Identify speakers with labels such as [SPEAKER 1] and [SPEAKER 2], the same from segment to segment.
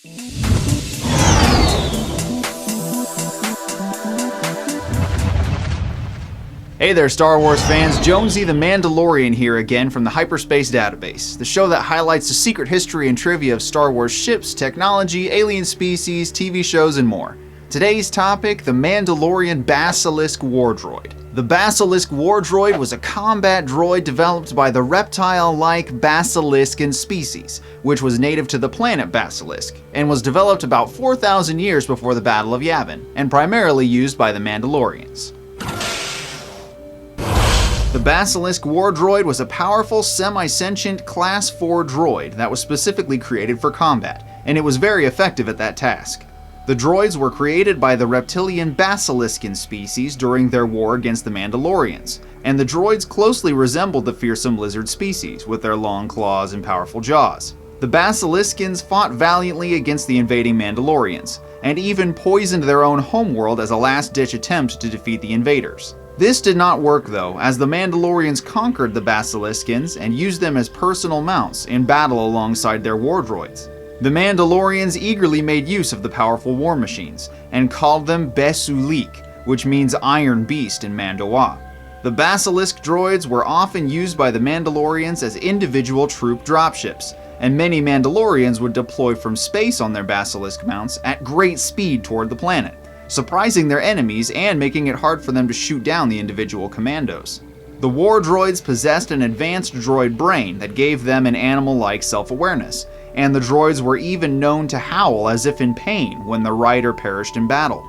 [SPEAKER 1] Hey there, Star Wars fans. Jonesy the Mandalorian here again from the Hyperspace Database, the show that highlights the secret history and trivia of Star Wars ships, technology, alien species, TV shows, and more. Today's topic, the Mandalorian Basilisk War Droid. The Basilisk War Droid was a combat droid developed by the reptile-like Basiliscan species, which was native to the planet Basilisk, and was developed about 4,000 years before the Battle of Yavin, and primarily used by the Mandalorians. The Basilisk War Droid was a powerful, semi-sentient Class 4 droid that was specifically created for combat, and it was very effective at that task. The droids were created by the reptilian Basiliscan species during their war against the Mandalorians, and the droids closely resembled the fearsome lizard species, with their long claws and powerful jaws. The Basiliscans fought valiantly against the invading Mandalorians, and even poisoned their own homeworld as a last-ditch attempt to defeat the invaders. This did not work though, as the Mandalorians conquered the Basiliscans and used them as personal mounts in battle alongside their war droids. The Mandalorians eagerly made use of the powerful war machines, and called them Besulik, which means Iron Beast in Mandoa. The Basilisk droids were often used by the Mandalorians as individual troop dropships, and many Mandalorians would deploy from space on their Basilisk mounts at great speed toward the planet, surprising their enemies and making it hard for them to shoot down the individual commandos. The war droids possessed an advanced droid brain that gave them an animal-like self-awareness, and the droids were even known to howl as if in pain when the rider perished in battle.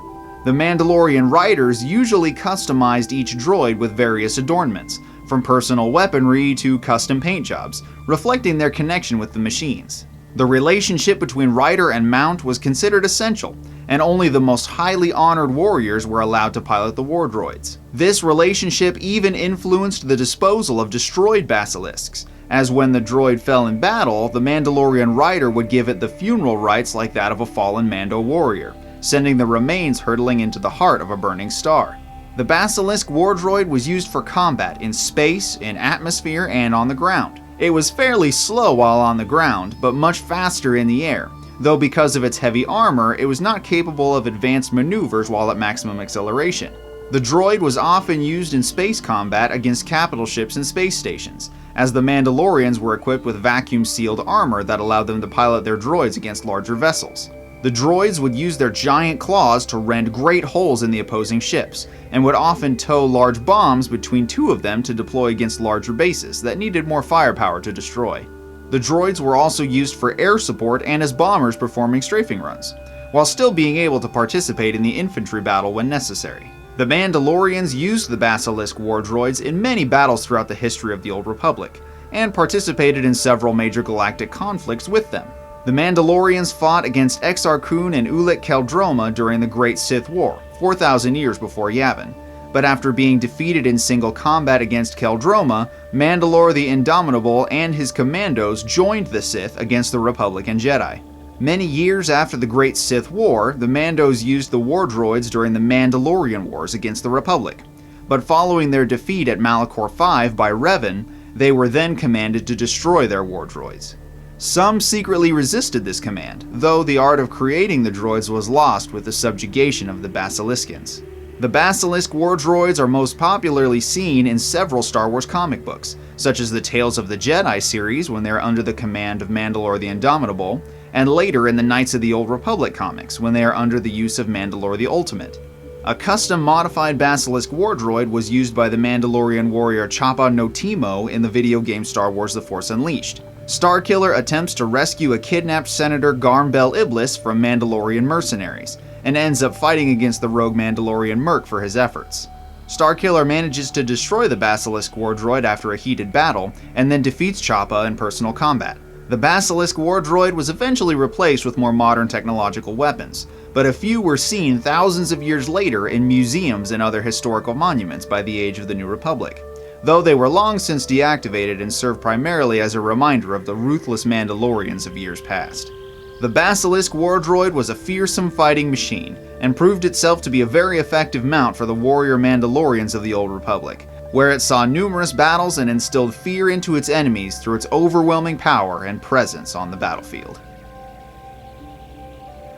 [SPEAKER 1] The Mandalorian riders usually customized each droid with various adornments, from personal weaponry to custom paint jobs, reflecting their connection with the machines. The relationship between rider and mount was considered essential, and only the most highly honored warriors were allowed to pilot the war droids. This relationship even influenced the disposal of destroyed basilisks, as when the droid fell in battle, the Mandalorian rider would give it the funeral rites like that of a fallen Mando warrior, sending the remains hurtling into the heart of a burning star. The Basilisk war droid was used for combat in space, in atmosphere, and on the ground. It was fairly slow while on the ground, but much faster in the air, though because of its heavy armor, it was not capable of advanced maneuvers while at maximum acceleration. The droid was often used in space combat against capital ships and space stations, as the Mandalorians were equipped with vacuum-sealed armor that allowed them to pilot their droids against larger vessels. The droids would use their giant claws to rend great holes in the opposing ships, and would often tow large bombs between two of them to deploy against larger bases that needed more firepower to destroy. The droids were also used for air support and as bombers performing strafing runs, while still being able to participate in the infantry battle when necessary. The Mandalorians used the Basilisk war droids in many battles throughout the history of the Old Republic, and participated in several major galactic conflicts with them. The Mandalorians fought against Exar Kun and Ulic Qel-Droma during the Great Sith War, 4,000 years before Yavin, but after being defeated in single combat against Qel-Droma, Mandalore the Indomitable and his commandos joined the Sith against the Republic and Jedi. Many years after the Great Sith War, the Mandos used the war droids during the Mandalorian Wars against the Republic, but following their defeat at Malachor V by Revan, they were then commanded to destroy their war droids. Some secretly resisted this command, though the art of creating the droids was lost with the subjugation of the Basiliskans. The Basilisk war droids are most popularly seen in several Star Wars comic books, such as the Tales of the Jedi series when they are under the command of Mandalore the Indomitable, and later in the Knights of the Old Republic comics when they are under the use of Mandalore the Ultimate. A custom modified Basilisk war droid was used by the Mandalorian warrior Chappa no Timo in the video game Star Wars The Force Unleashed. Starkiller attempts to rescue a kidnapped Senator Garm Bel Iblis from Mandalorian mercenaries, and ends up fighting against the rogue Mandalorian Merc for his efforts. Starkiller manages to destroy the Basilisk war droid after a heated battle, and then defeats Chappa in personal combat. The Basilisk war droid was eventually replaced with more modern technological weapons, but a few were seen thousands of years later in museums and other historical monuments by the age of the New Republic, though they were long since deactivated and served primarily as a reminder of the ruthless Mandalorians of years past. The Basilisk war droid was a fearsome fighting machine, and proved itself to be a very effective mount for the warrior Mandalorians of the Old Republic, where it saw numerous battles and instilled fear into its enemies through its overwhelming power and presence on the battlefield.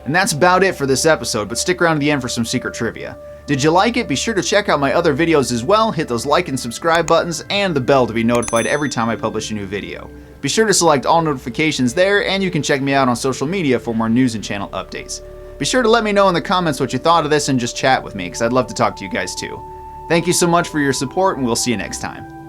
[SPEAKER 1] And that's about it for this episode, but stick around to the end for some secret trivia. Did you like it? Be sure to check out my other videos as well, hit those like and subscribe buttons, and the bell to be notified every time I publish a new video. Be sure to select all notifications there, and you can check me out on social media for more news and channel updates. Be sure to let me know in the comments what you thought of this and just chat with me, because I'd love to talk to you guys too. Thank you so much for your support, and we'll see you next time.